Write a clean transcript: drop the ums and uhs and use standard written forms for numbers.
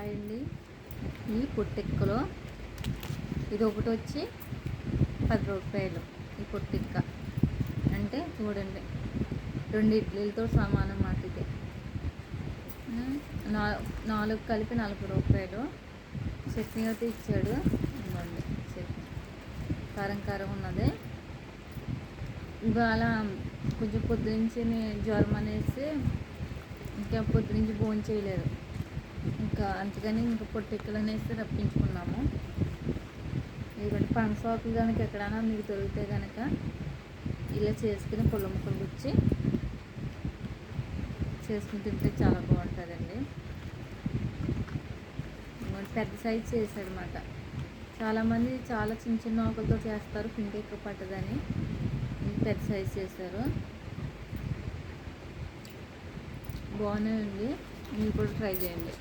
Hi అండి. ఈ పొట్టెక్కలో ఇది ఒకటి వచ్చి 10 రూపాయలు. ఈ పొట్టెక్క అంటే చూడండి 2 ఇడ్లీలతో సమానం మాట. ఇది 4 కలిపి 40 రూపాయలు. చట్నీ అయితే ఇచ్చాడు. ఇవ్వండి చట్నీ కారం కారం ఉన్నది. ఇవాళ కొంచెం పొద్దునుంచి జ్వరం అనేసి ఇంకా పొద్దునుంచి భోజనం చేయలేదు. ఇంకా అందుకని ఇంకా పొట్టెక్కలు అనేసి రప్పించుకున్నాము. ఇదిగోండి పనసాకులు కనుక ఎక్కడైనా మీకు దొరికితే కనుక ఇలా చేసుకుని పుల్ల ముక్కలు గుచ్చి చేసుకుని తింటే చాలా బాగుంటుందండి. పెద్ద సైజ్ చేశాడనమాట. చాలామంది చాలా చిన్న చిన్న ఆకులతో చేస్తారు, పిండి ఎక్కువ పట్టదని. పెద్ద సైజ్ చేశారు. బాగున్నాయండి, మీరు కూడా ట్రై చేయండి.